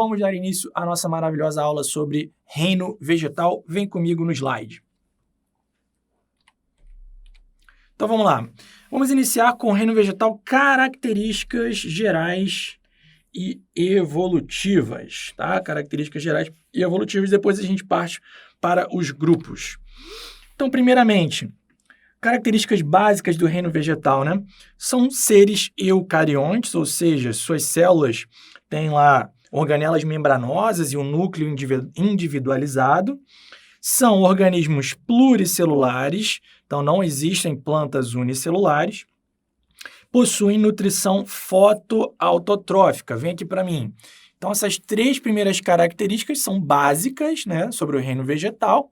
vamos dar início à nossa maravilhosa aula sobre reino vegetal. Vem comigo no slide. Então vamos lá. Vamos iniciar com o reino vegetal, características gerais e evolutivas, tá? Características gerais e evolutivas, depois a gente parte para os grupos. Então, primeiramente, características básicas do reino vegetal, né? São seres eucariontes, ou seja, suas células têm lá organelas membranosas e um núcleo individualizado. São organismos pluricelulares, então não existem plantas unicelulares. Possuem nutrição fotoautotrófica. Vem aqui para mim. Então, essas três primeiras características são básicas, né, sobre o reino vegetal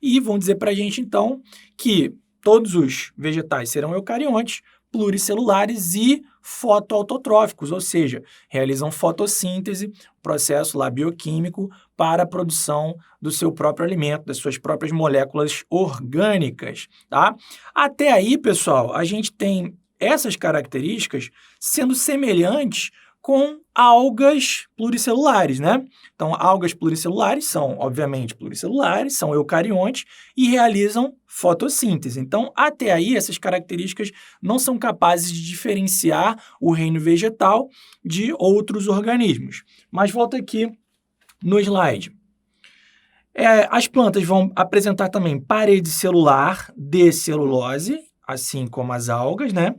e vão dizer para a gente, então, que todos os vegetais serão eucariontes, pluricelulares e fotoautotróficos, ou seja, realizam fotossíntese, processo lá bioquímico para a produção do seu próprio alimento, das suas próprias moléculas orgânicas, tá? Até aí, pessoal, a gente tem essas características sendo semelhantes com algas pluricelulares, né? Então, algas pluricelulares são, obviamente, pluricelulares, são eucariontes e realizam fotossíntese. Então, até aí, essas características não são capazes de diferenciar o reino vegetal de outros organismos. Mas volta aqui no slide. As plantas vão apresentar também parede celular de celulose, assim como as algas, né?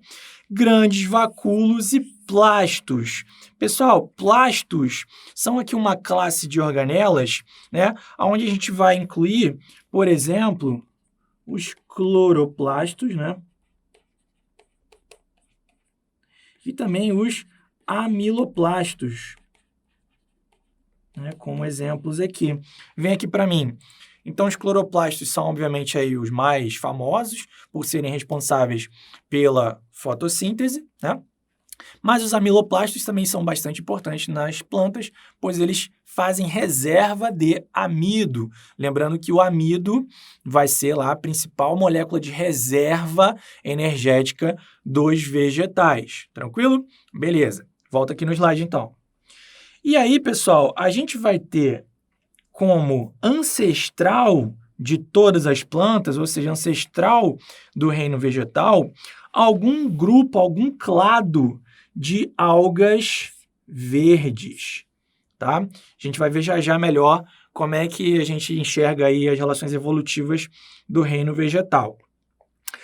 Grandes vacúolos e plastos. Pessoal, plastos são aqui uma classe de organelas, né? Onde a gente vai incluir, por exemplo, os cloroplastos, né? E também os amiloplastos, né? Como exemplos aqui. Vem aqui para mim. Então, os cloroplastos são, obviamente, aí os mais famosos, por serem responsáveis pela fotossíntese, né? Mas os amiloplastos também são bastante importantes nas plantas, pois eles fazem reserva de amido. Lembrando que o amido vai ser lá a principal molécula de reserva energética dos vegetais. Tranquilo? Beleza. Volta aqui no slide, então. E aí, pessoal, a gente vai ter como ancestral de todas as plantas, ou seja, ancestral do reino vegetal, algum grupo, algum clado de algas verdes, tá? A gente vai ver já melhor como é que a gente enxerga aí as relações evolutivas do reino vegetal.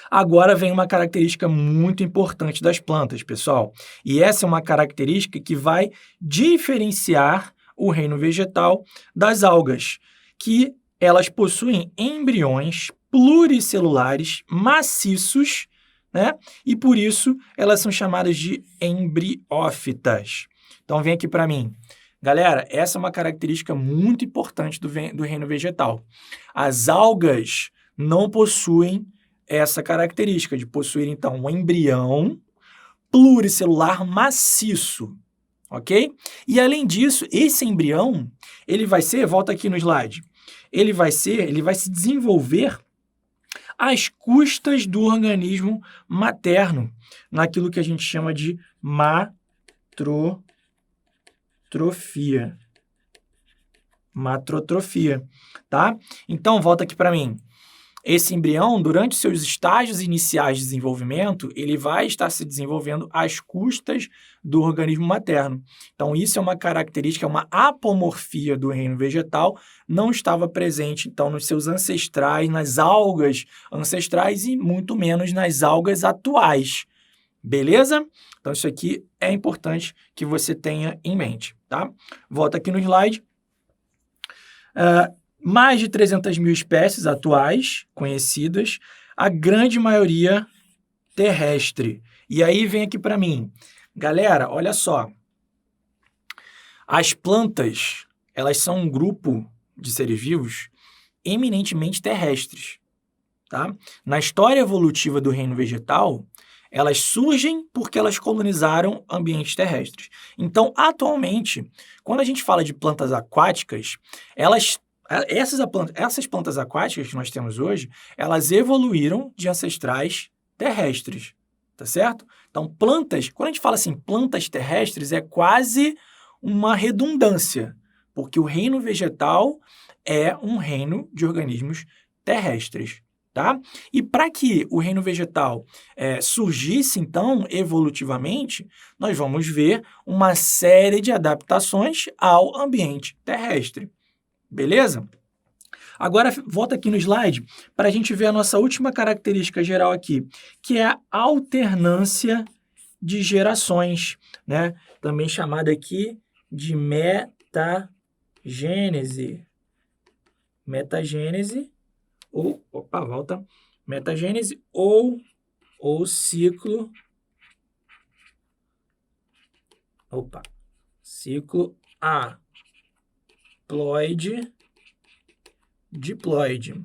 Agora vem uma característica muito importante das plantas, pessoal, e essa é uma característica que vai diferenciar o reino vegetal das algas, que elas possuem embriões pluricelulares maciços, né? E por isso elas são chamadas de embriófitas. Então vem aqui para mim. Galera, essa é uma característica muito importante do reino vegetal. As algas não possuem essa característica de possuir, então, um embrião pluricelular maciço. Ok? E além disso, esse embrião, ele vai ser, volta aqui no slide, ele vai se desenvolver às custas do organismo materno, naquilo que a gente chama de matrotrofia. Matrotrofia, tá? Então, volta aqui para mim. Esse embrião, durante seus estágios iniciais de desenvolvimento, ele vai estar se desenvolvendo às custas do organismo materno. Então, isso é uma característica, uma apomorfia do reino vegetal, não estava presente, então, nos seus ancestrais, nas algas ancestrais e muito menos nas algas atuais. Beleza? Então, isso aqui é importante que você tenha em mente, tá? Volta aqui no slide. Mais de 300 mil espécies atuais, conhecidas, a grande maioria terrestre. E aí vem aqui para mim. Galera, olha só. As plantas, elas são um grupo de seres vivos eminentemente terrestres, tá? Na história evolutiva do reino vegetal, elas surgem porque elas colonizaram ambientes terrestres. Então, atualmente, quando a gente fala de plantas aquáticas, essas plantas aquáticas que nós temos hoje, elas evoluíram de ancestrais terrestres, tá certo? Então, plantas, quando a gente fala assim, plantas terrestres, é quase uma redundância, porque o reino vegetal é um reino de organismos terrestres, tá? E para que o reino vegetal surgisse, então, evolutivamente, nós vamos ver uma série de adaptações ao ambiente terrestre, beleza? Agora, volta aqui no slide para a gente ver a nossa última característica geral aqui, que é a alternância de gerações, né? Também chamada aqui de metagênese. Metagênese ou, metagênese ou ciclo, ciclo haploide diploide,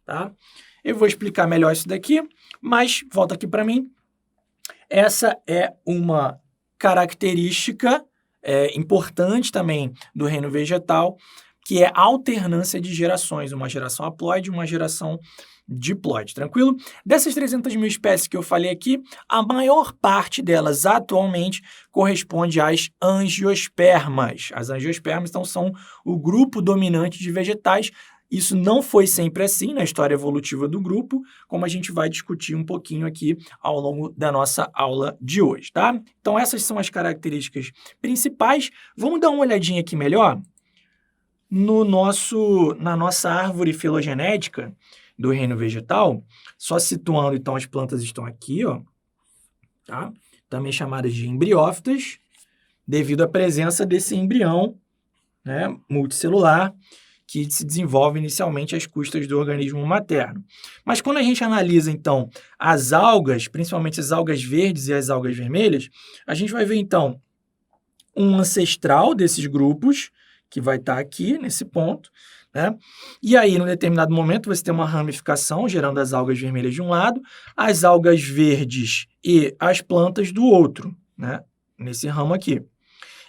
tá? Eu vou explicar melhor isso daqui, mas volta aqui para mim. Essa é uma característica importante também do reino vegetal, que é a alternância de gerações, uma geração haploide e uma geração diploide, tranquilo? Dessas 300 mil espécies que eu falei aqui, a maior parte delas atualmente corresponde às angiospermas. As angiospermas, então, são o grupo dominante de vegetais. Isso não foi sempre assim na história evolutiva do grupo, como a gente vai discutir um pouquinho aqui ao longo da nossa aula de hoje, tá? Então, essas são as características principais. Vamos dar uma olhadinha aqui melhor na nossa árvore filogenética do reino vegetal, só situando, então, as plantas estão aqui, ó, tá? Também chamadas de embriófitas, devido à presença desse embrião, né, multicelular, que se desenvolve inicialmente às custas do organismo materno. Mas quando a gente analisa, então, as algas, principalmente as algas verdes e as algas vermelhas, a gente vai ver, então, um ancestral desses grupos, que vai estar aqui, nesse ponto, né? E aí, num determinado momento, você tem uma ramificação, gerando as algas vermelhas de um lado, as algas verdes e as plantas do outro, né? Nesse ramo aqui.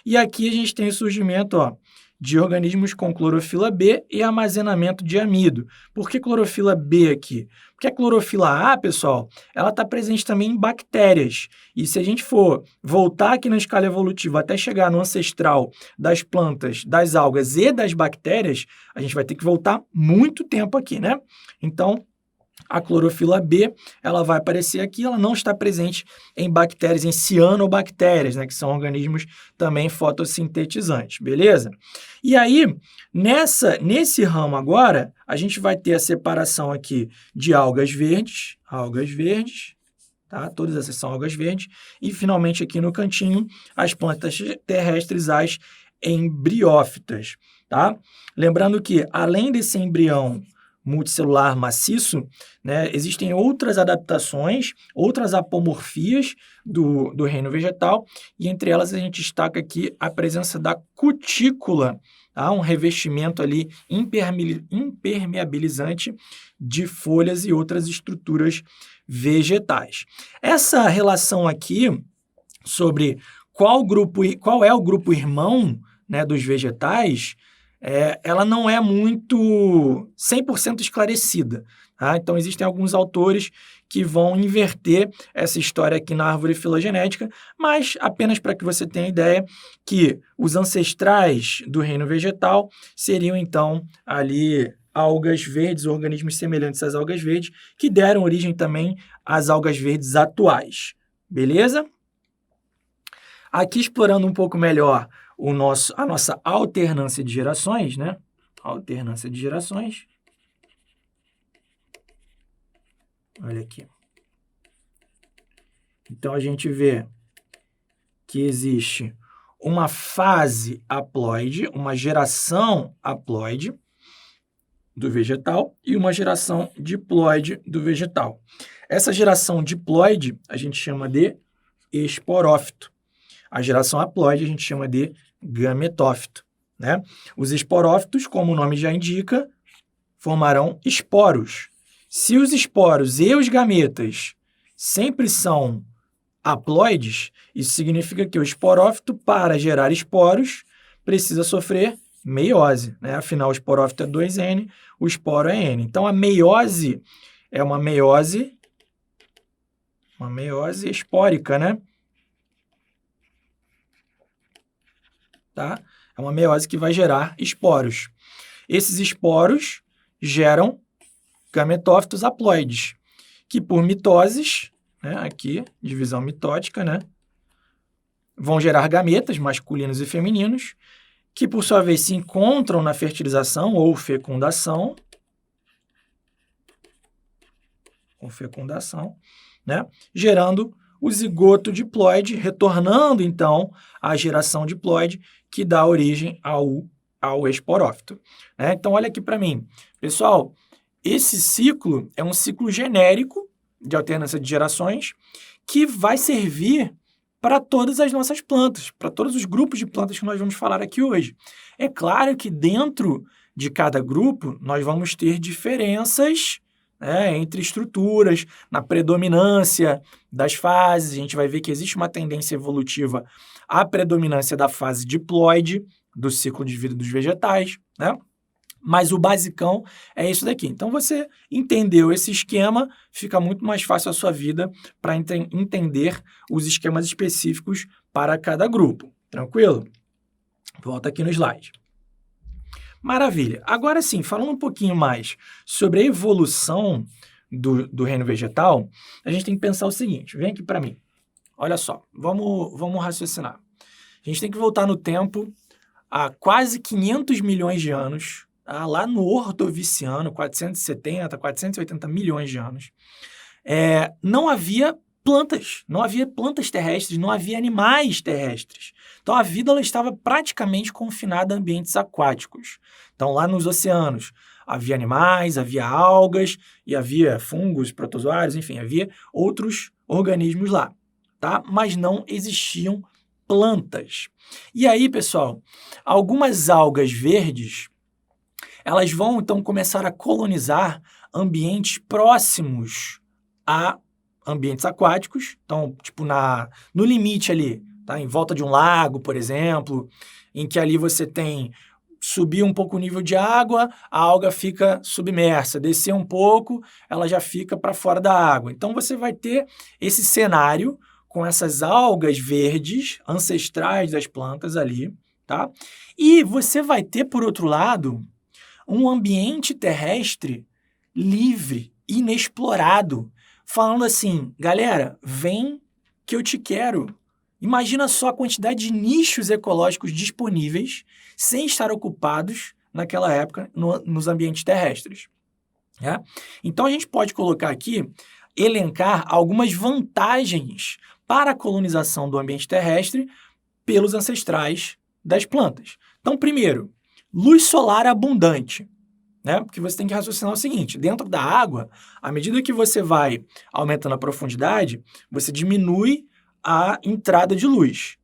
E aqui a gente tem o surgimento, ó, de organismos com clorofila B e armazenamento de amido. Por que clorofila B aqui? Porque a clorofila A, pessoal, ela está presente também em bactérias. E se a gente for voltar aqui na escala evolutiva até chegar no ancestral das plantas, das algas e das bactérias, a gente vai ter que voltar muito tempo aqui, né? Então, a clorofila B, ela vai aparecer aqui, ela não está presente em bactérias, em cianobactérias, né, que são organismos também fotossintetizantes, beleza? E aí, nesse ramo agora, a gente vai ter a separação aqui de algas verdes, tá? Todas essas são algas verdes, e finalmente aqui no cantinho, as plantas terrestres, as embriófitas, tá? Lembrando que, além desse embrião multicelular maciço, né, existem outras adaptações, outras apomorfias do reino vegetal, e entre elas a gente destaca aqui a presença da cutícula, tá? Um revestimento ali impermeabilizante de folhas e outras estruturas vegetais. Essa relação aqui sobre qual é o grupo irmão, né, dos vegetais, ela não é muito 100% esclarecida, tá? Então, existem alguns autores que vão inverter essa história aqui na árvore filogenética, mas apenas para que você tenha ideia que os ancestrais do reino vegetal seriam, então, ali algas verdes, organismos semelhantes às algas verdes, que deram origem também às algas verdes atuais. Beleza? Aqui, explorando um pouco melhor a nossa alternância de gerações, né? Alternância de gerações. Olha aqui. Então, a gente vê que existe uma fase haploide, uma geração haploide do vegetal e uma geração diploide do vegetal. Essa geração diploide a gente chama de esporófito. A geração haploide a gente chama de gametófito, né? Os esporófitos, como o nome já indica, formarão esporos. Se os esporos e os gametas sempre são haploides, isso significa que o esporófito, para gerar esporos, precisa sofrer meiose, né? Afinal, o esporófito é 2N, o esporo é N. Então, a meiose é uma meiose espórica, né? tá? É uma meiose que vai gerar esporos. Esses esporos geram gametófitos haploides, que por mitoses, né, aqui, divisão mitótica, né, vão gerar gametas masculinos e femininos, que por sua vez se encontram na fertilização ou fecundação, né, gerando o zigoto diploide, retornando então à geração diploide, que dá origem ao esporófito. Né? Então, olha aqui para mim. Pessoal, esse ciclo é um ciclo genérico de alternância de gerações que vai servir para todas as nossas plantas, para todos os grupos de plantas que nós vamos falar aqui hoje. É claro que dentro de cada grupo nós vamos ter diferenças, né, entre estruturas, na predominância das fases. A gente vai ver que existe uma tendência evolutiva à predominância da fase diploide do ciclo de vida dos vegetais, né? Mas o basicão é isso daqui. Então, você entendeu esse esquema, fica muito mais fácil a sua vida para entender os esquemas específicos para cada grupo. Tranquilo? Volta aqui no slide. Maravilha. Agora sim, falando um pouquinho mais sobre a evolução do reino vegetal, a gente tem que pensar o seguinte. Vem aqui para mim. Olha só, vamos raciocinar. A gente tem que voltar no tempo há quase 500 milhões de anos, lá no Ordoviciano, 470, 480 milhões de anos, não havia plantas terrestres, não havia animais terrestres. Então, a vida ela estava praticamente confinada a ambientes aquáticos. Então, lá nos oceanos, havia animais, havia algas, e havia fungos, protozoários, enfim, havia outros organismos lá, tá? Mas não existiam plantas. E aí, pessoal, algumas algas verdes, elas vão, então, começar a colonizar ambientes próximos a ambientes aquáticos. Então, tipo, no limite ali, tá? Em volta de um lago, por exemplo, em que ali você tem subir um pouco o nível de água, a alga fica submersa, descer um pouco, ela já fica para fora da água. Então, você vai ter esse cenário com essas algas verdes, ancestrais das plantas ali, tá? E você vai ter, por outro lado, um ambiente terrestre livre, inexplorado, falando assim, galera, vem que eu te quero. Imagina só a quantidade de nichos ecológicos disponíveis sem estar ocupados naquela época nos ambientes terrestres. Né? Então, a gente pode colocar aqui, elencar algumas vantagens para a colonização do ambiente terrestre pelos ancestrais das plantas. Então, primeiro, luz solar abundante. Né? Porque você tem que raciocinar o seguinte, dentro da água, à medida que você vai aumentando a profundidade, você diminui a entrada de luz.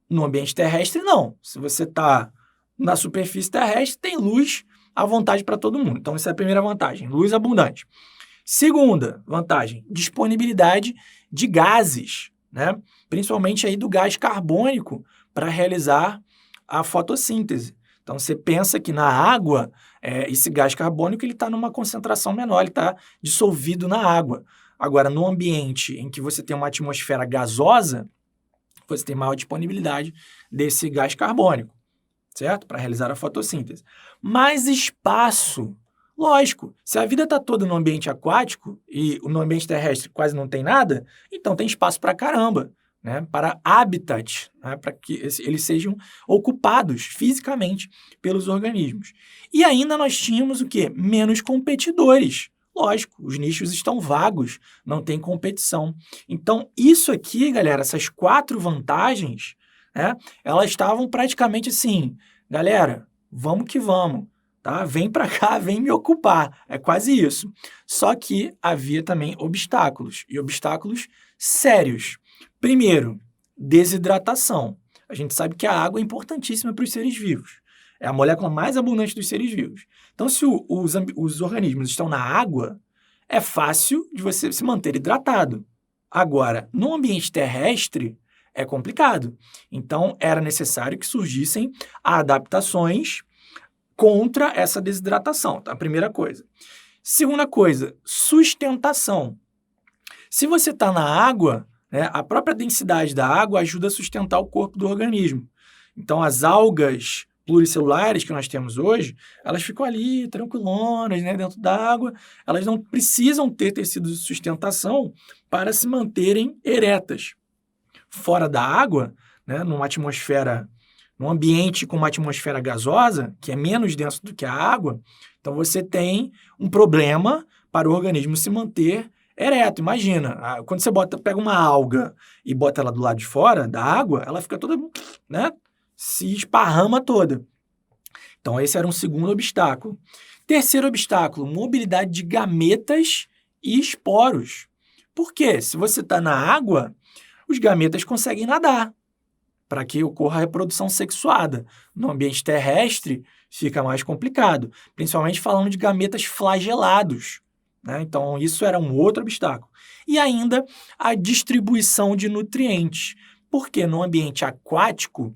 No ambiente terrestre, não. Se você está na superfície terrestre, tem luz à vontade para todo mundo. Então, essa é a primeira vantagem, luz abundante. Segunda vantagem, disponibilidade de gases, né? Principalmente aí do gás carbônico para realizar a fotossíntese. Então, você pensa que na água, esse gás carbônico está numa concentração menor, ele está dissolvido na água. Agora, no ambiente em que você tem uma atmosfera gasosa, você tem maior disponibilidade desse gás carbônico, certo? Para realizar a fotossíntese. Mais espaço. Lógico, se a vida está toda no ambiente aquático e no ambiente terrestre quase não tem nada, então tem espaço para caramba. Né, para habitat, né, para que eles sejam ocupados fisicamente pelos organismos. E ainda nós tínhamos o quê? Menos competidores. Lógico, os nichos estão vagos, não tem competição. Então, isso aqui, galera, essas 4 vantagens, né, elas estavam praticamente assim, galera, vamos que vamos, tá? Vem para cá, vem me ocupar. É quase isso. Só que havia também obstáculos, e obstáculos sérios. Primeiro, desidratação. A gente sabe que a água é importantíssima para os seres vivos. É a molécula mais abundante dos seres vivos. Então, se os organismos estão na água, é fácil de você se manter hidratado. Agora, no ambiente terrestre, é complicado. Então, era necessário que surgissem adaptações contra essa desidratação, tá? Primeira coisa. Segunda coisa, sustentação. Se você está na água, né, a própria densidade da água ajuda a sustentar o corpo do organismo. Então, as algas pluricelulares que nós temos hoje, elas ficam ali tranquilonas, né, dentro da água, elas não precisam ter tecido de sustentação para se manterem eretas. Fora da água, né, num ambiente com uma atmosfera gasosa, que é menos denso do que a água, então você tem um problema para o organismo se manter ereto. Imagina, quando você pega uma alga e bota ela do lado de fora da água, ela fica toda, né, se esparrama toda. Então, esse era um segundo obstáculo. Terceiro obstáculo, mobilidade de gametas e esporos. Por quê? Se você está na água, os gametas conseguem nadar para que ocorra a reprodução sexuada. No ambiente terrestre, fica mais complicado, principalmente falando de gametas flagelados, né? Então, isso era um outro obstáculo. E ainda a distribuição de nutrientes, porque no ambiente aquático,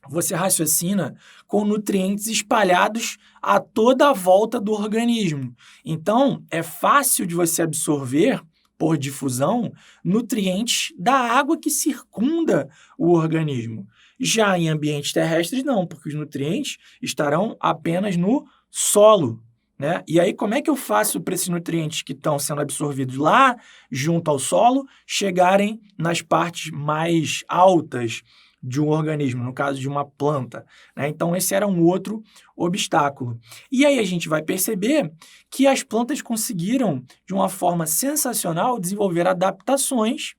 você raciocina com nutrientes espalhados a toda a volta do organismo. Então, é fácil de você absorver, por difusão, nutrientes da água que circunda o organismo. Já em ambientes terrestres, não, porque os nutrientes estarão apenas no solo, né? E aí, como é que eu faço para esses nutrientes que estão sendo absorvidos lá, junto ao solo, chegarem nas partes mais altas de um organismo, no caso de uma planta, né? Então, esse era um outro obstáculo. E aí a gente vai perceber que as plantas conseguiram, de uma forma sensacional, desenvolver adaptações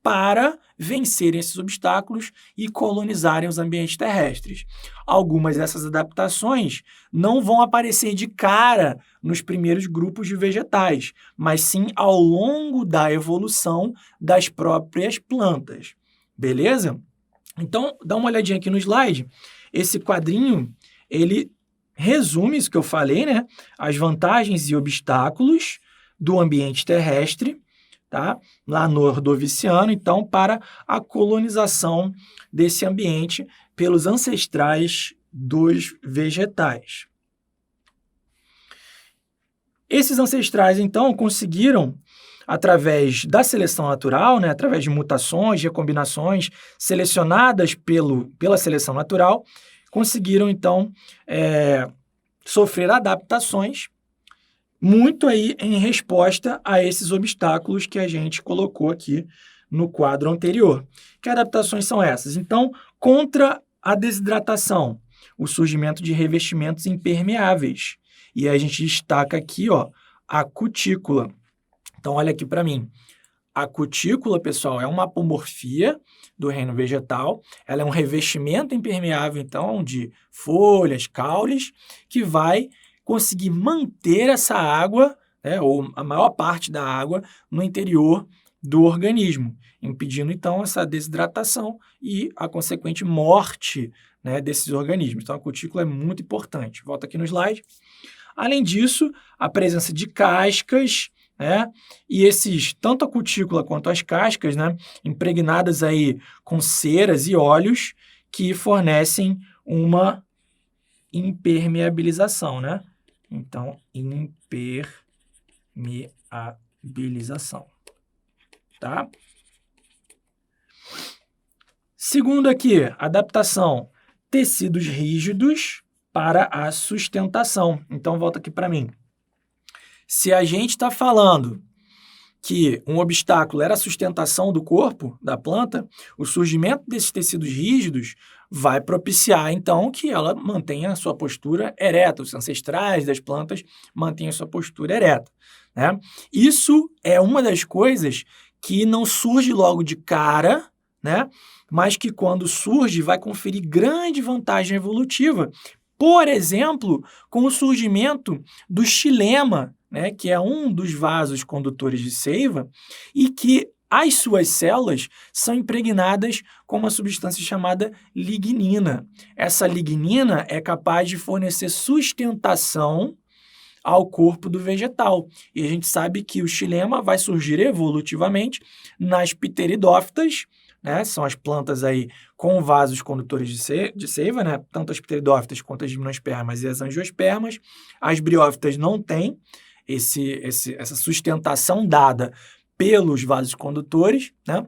para vencerem esses obstáculos e colonizarem os ambientes terrestres. Algumas dessas adaptações não vão aparecer de cara nos primeiros grupos de vegetais, mas sim ao longo da evolução das próprias plantas. Beleza? Então, dá uma olhadinha aqui no slide. Esse quadrinho, ele resume isso que eu falei, né? As vantagens e obstáculos do ambiente terrestre, tá? Lá no Ordoviciano, então, para a colonização desse ambiente pelos ancestrais dos vegetais. Esses ancestrais, então, conseguiram, através da seleção natural, né, através de mutações, recombinações selecionadas pela seleção natural, conseguiram, então, sofrer adaptações muito aí em resposta a esses obstáculos que a gente colocou aqui no quadro anterior. Que adaptações são essas? Então, contra a desidratação, o surgimento de revestimentos impermeáveis. E a gente destaca aqui, ó, a cutícula. Então, olha aqui para mim. A cutícula, pessoal, é uma apomorfia do reino vegetal. Ela é um revestimento impermeável, então, de folhas, caules, que vai conseguir manter essa água, né, ou a maior parte da água, no interior do organismo, impedindo, então, essa desidratação e a consequente morte, né, desses organismos. Então, a cutícula é muito importante. Volta aqui no slide. Além disso, a presença de cascas, né? E tanto a cutícula quanto as cascas, né, impregnadas aí com ceras e óleos que fornecem uma impermeabilização, né? Então, impermeabilização, tá? Segundo aqui, adaptação, tecidos rígidos para a sustentação. Então, volta aqui para mim. Se a gente está falando que um obstáculo era a sustentação do corpo da planta, o surgimento desses tecidos rígidos vai propiciar, então, que ela mantenha a sua postura ereta. Os ancestrais das plantas mantenham a sua postura ereta, né? Isso é uma das coisas que não surge logo de cara, né? Mas que, quando surge, vai conferir grande vantagem evolutiva. Por exemplo, com o surgimento do xilema, né, que é um dos vasos condutores de seiva, e que as suas células são impregnadas com uma substância chamada lignina. Essa lignina é capaz de fornecer sustentação ao corpo do vegetal. E a gente sabe que o xilema vai surgir evolutivamente nas pteridófitas, né? São as plantas aí com vasos condutores de seiva, né? Tanto as pteridófitas quanto as gimnospermas e as angiospermas. As briófitas não têm essa sustentação dada pelos vasos condutores, né?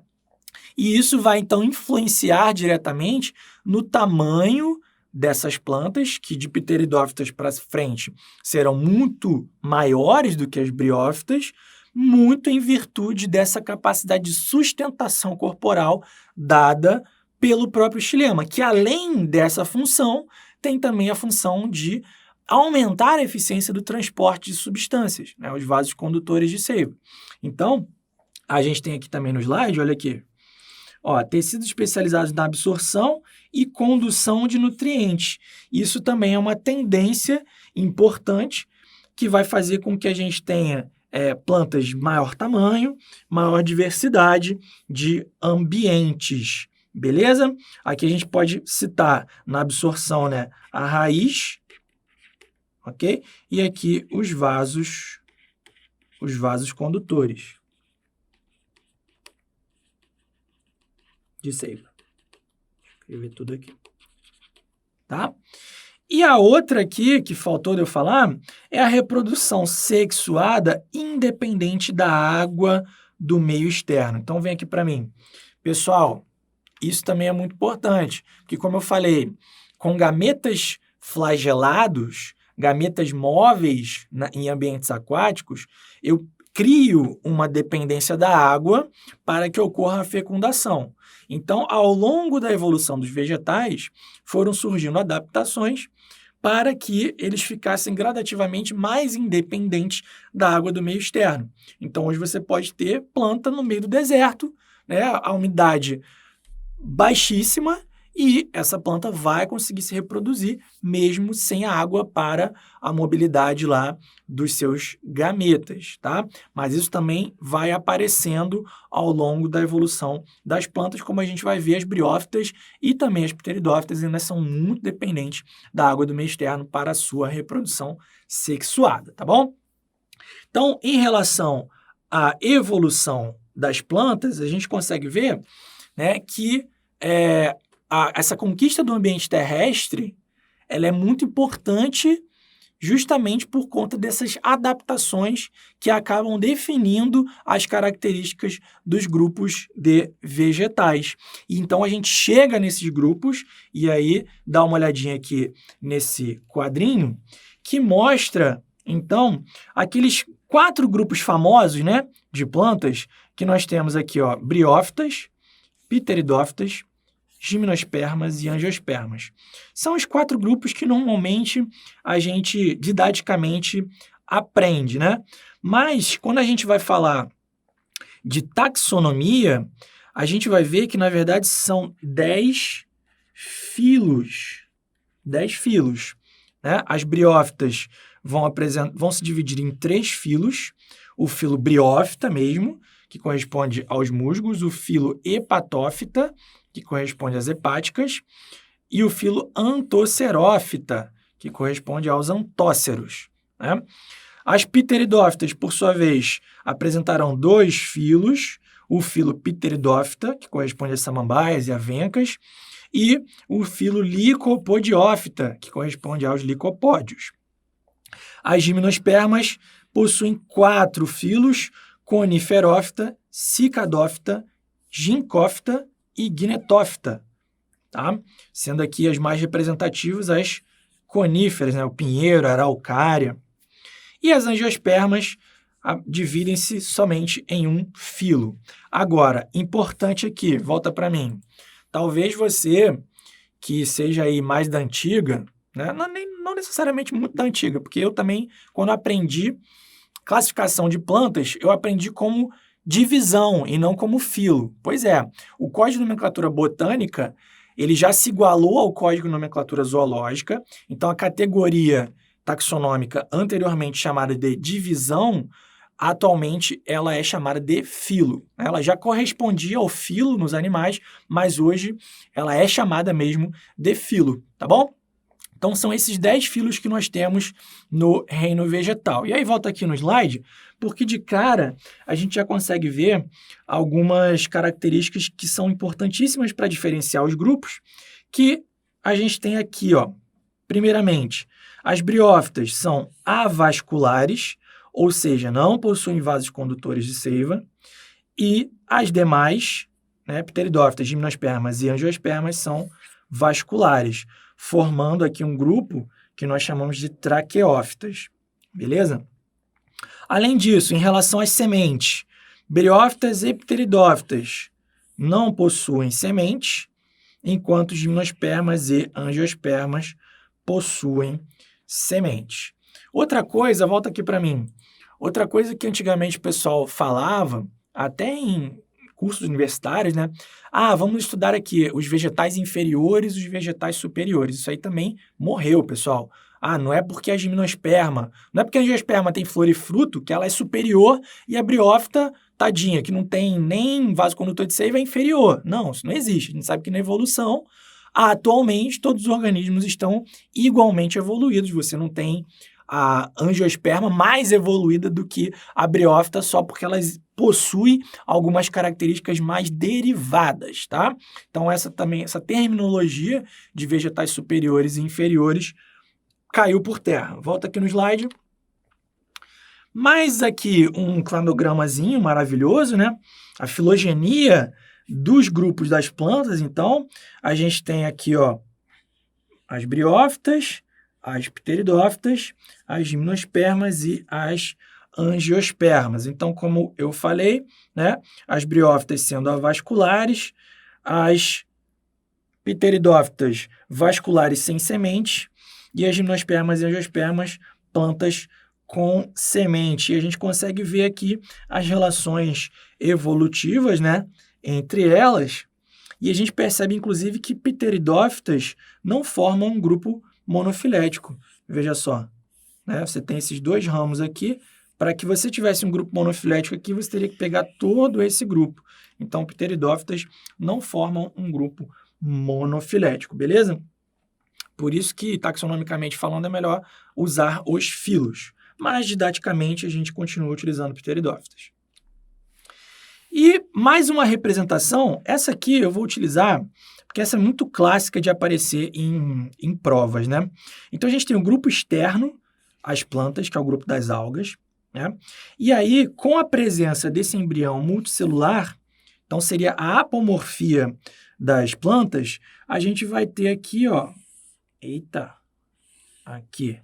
E isso vai, então, influenciar diretamente no tamanho dessas plantas, que de pteridófitas para frente serão muito maiores do que as briófitas, muito em virtude dessa capacidade de sustentação corporal dada pelo próprio xilema, que além dessa função, tem também a função de aumentar a eficiência do transporte de substâncias, né, os vasos condutores de seiva. Então, a gente tem aqui também no slide, olha aqui, ó, tecidos especializados na absorção e condução de nutrientes. Isso também é uma tendência importante que vai fazer com que a gente tenha plantas de maior tamanho, maior diversidade de ambientes, beleza? Aqui a gente pode citar na absorção, né, a raiz, ok? E aqui os vasos condutores de seiva. Vou escrever tudo aqui. Tá? E a outra aqui, que faltou de eu falar, é a reprodução sexuada independente da água do meio externo. Então, vem aqui para mim. Pessoal, isso também é muito importante, porque, como eu falei, com gametas flagelados, gametas móveis em ambientes aquáticos, eu crio uma dependência da água para que ocorra a fecundação. Então, ao longo da evolução dos vegetais, foram surgindo adaptações para que eles ficassem gradativamente mais independentes da água do meio externo. Então, hoje você pode ter planta no meio do deserto, né, a umidade baixíssima, e essa planta vai conseguir se reproduzir mesmo sem a água para a mobilidade lá dos seus gametas, tá? Mas isso também vai aparecendo ao longo da evolução das plantas, como a gente vai ver, as briófitas e também as pteridófitas ainda são muito dependentes da água do meio externo para a sua reprodução sexuada, tá bom? Então, em relação à evolução das plantas, a gente consegue ver, né, que essa conquista do ambiente terrestre, ela é muito importante justamente por conta dessas adaptações que acabam definindo as características dos grupos de vegetais. E então a gente chega nesses grupos e aí dá uma olhadinha aqui nesse quadrinho que mostra, então, aqueles 4 grupos famosos, né, de plantas que nós temos aqui, ó, briófitas, pteridófitas, gimnospermas e angiospermas. São os 4 grupos que normalmente a gente didaticamente aprende, né? Mas quando a gente vai falar de taxonomia, a gente vai ver que, na verdade, são 10 filos. 10 filos, né? As briófitas vão se dividir em 3 filos. O filo briófita mesmo, que corresponde aos musgos, o filo hepatófita, que corresponde às hepáticas, e o filo anthocerófita, que corresponde aos antóceros, né? As pteridófitas, por sua vez, apresentarão 2 filos, o filo pteridófita, que corresponde às samambaias e avencas, e o filo licopodiófita, que corresponde aos licopódios. As gimnospermas possuem 4 filos, coniferófita, cicadófita, ginkófita e guinetófita, tá? Sendo aqui as mais representativas as coníferas, né? O pinheiro, a araucária. E as angiospermas dividem-se somente em um filo. Agora, importante aqui, volta para mim. Talvez você, que seja aí mais da antiga, né? Não necessariamente muito da antiga, porque eu também, quando aprendi classificação de plantas, eu aprendi como divisão e não como filo. Pois é, o Código de Nomenclatura Botânica, ele já se igualou ao Código de Nomenclatura Zoológica, então a categoria taxonômica anteriormente chamada de divisão, atualmente ela é chamada de filo. Ela já correspondia ao filo nos animais, mas hoje ela é chamada mesmo de filo, tá bom? Então, são esses 10 filos que nós temos no reino vegetal. E aí, volta aqui no slide, porque de cara a gente já consegue ver algumas características que são importantíssimas para diferenciar os grupos, que a gente tem aqui, ó. Primeiramente, as briófitas são avasculares, ou seja, não possuem vasos condutores de seiva, e as demais, né? Pteridófitas, gimnospermas e angiospermas são vasculares, formando aqui um grupo que nós chamamos de traqueófitas, beleza? Além disso, em relação às sementes, briófitas e pteridófitas não possuem sementes, enquanto gimnospermas e angiospermas possuem sementes. Outra coisa, volta aqui para mim, outra coisa que antigamente o pessoal falava, até em cursos universitários, né? Vamos estudar aqui os vegetais inferiores e os vegetais superiores. Isso aí também morreu, pessoal. Não é porque a gimnosperma, não é porque a angiosperma tem flor e fruto que ela é superior e a briófita, tadinha, que não tem nem vasocondutor de seiva, é inferior. Não, isso não existe. A gente sabe que na evolução, atualmente, todos os organismos estão igualmente evoluídos. Você não tem a angiosperma mais evoluída do que a briófita só porque elas possuem algumas características mais derivadas, tá? Então, essa terminologia de vegetais superiores e inferiores caiu por terra. Volta aqui no slide. Mais aqui um cladogramazinho maravilhoso, né? A filogenia dos grupos das plantas. Então, a gente tem aqui, ó, as briófitas, as pteridófitas, as gimnospermas e as angiospermas. Então, como eu falei, né, as briófitas sendo avasculares, as pteridófitas vasculares sem semente e as gimnospermas e angiospermas plantas com semente. E a gente consegue ver aqui as relações evolutivas, né, entre elas, e a gente percebe, inclusive, que pteridófitas não formam um grupo monofilético. Veja só, né? Você tem esses dois ramos aqui. Para que você tivesse um grupo monofilético aqui, você teria que pegar todo esse grupo. Então, pteridófitas não formam um grupo monofilético, beleza? Por isso que, taxonomicamente falando, é melhor usar os filos. Mas, didaticamente, a gente continua utilizando pteridófitas. E mais uma representação, essa aqui eu vou utilizar porque essa é muito clássica de aparecer em provas, né? Então, a gente tem o grupo externo às plantas, que é o grupo das algas, né? E aí, com a presença desse embrião multicelular, então seria a apomorfia das plantas, a gente vai ter aqui, ó, aqui,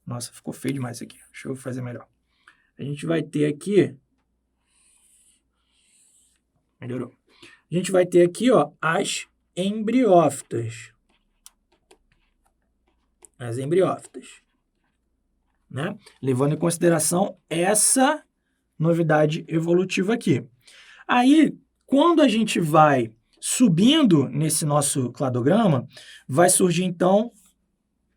nossa, ficou feio demais isso aqui, deixa eu fazer melhor. A gente vai ter aqui, melhorou. A gente vai ter aqui, ó, as embriófitas. As embriófitas, né? Levando em consideração essa novidade evolutiva aqui. Aí, quando a gente vai subindo nesse nosso cladograma, vai surgir, então,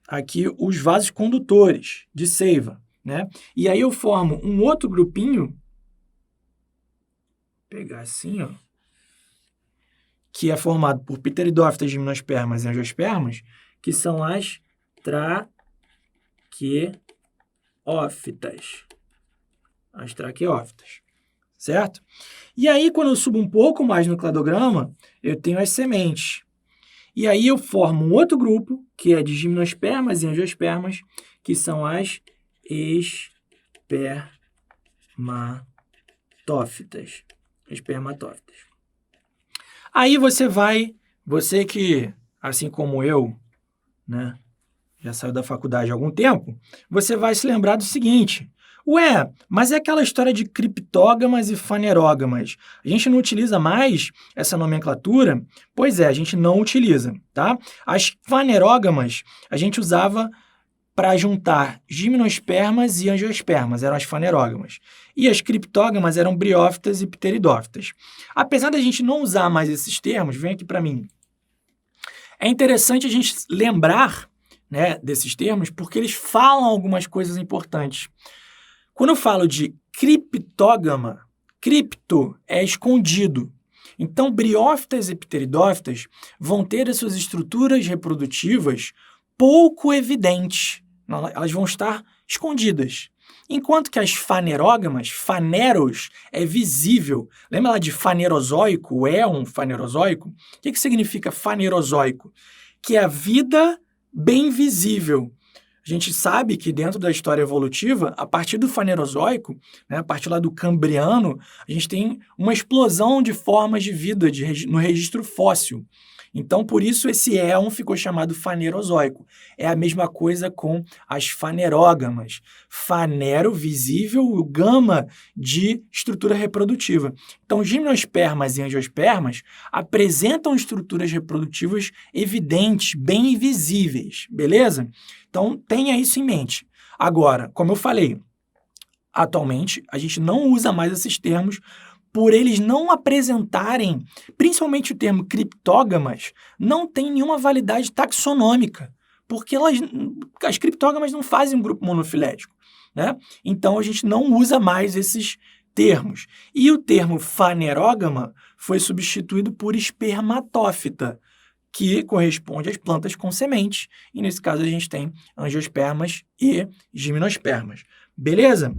aqui os vasos condutores de seiva, né? E aí eu formo um outro grupinho, vou pegar assim, ó, que é formado por pteridófitas, gimnospermas e angiospermas, que são as traqueófitas. As traqueófitas, certo? E aí, quando eu subo um pouco mais no cladograma, eu tenho as sementes. E aí eu formo um outro grupo, que é de gimnospermas e angiospermas, que são as espermatófitas. Espermatófitas. Aí você que, assim como eu, né, já saiu da faculdade há algum tempo, você vai se lembrar do seguinte: mas é aquela história de criptógamas e fanerógamas. A gente não utiliza mais essa nomenclatura? Pois é, a gente não utiliza, tá? As fanerógamas a gente usava para juntar gimnospermas e angiospermas, eram as fanerógamas. E as criptógamas eram briófitas e pteridófitas. Apesar da gente não usar mais esses termos, vem aqui para mim. É interessante a gente lembrar, né, desses termos, porque eles falam algumas coisas importantes. Quando eu falo de criptógama, cripto é escondido. Então, briófitas e pteridófitas vão ter as suas estruturas reprodutivas pouco evidentes. Elas vão estar escondidas. Enquanto que as fanerógamas, faneros, é visível. Lembra lá de fanerozoico, um fanerozoico? O que significa fanerozoico? Que é a vida bem visível. A gente sabe que dentro da história evolutiva, a partir do Fanerozoico, né, a partir lá do Cambriano, a gente tem uma explosão de formas de vida no registro fóssil. Então, por isso, esse éon ficou chamado Fanerozoico. É a mesma coisa com as fanerógamas. Fanero, visível, o gama de estrutura reprodutiva. Então, gimnospermas e angiospermas apresentam estruturas reprodutivas evidentes, bem visíveis, beleza? Então, tenha isso em mente. Agora, como eu falei, atualmente, a gente não usa mais esses termos por eles não apresentarem, principalmente o termo criptógamas, não tem nenhuma validade taxonômica, porque as criptógamas não fazem um grupo monofilético, né? Então, a gente não usa mais esses termos. E o termo fanerógama foi substituído por espermatófita, que corresponde às plantas com sementes, e nesse caso a gente tem angiospermas e gimnospermas. Beleza?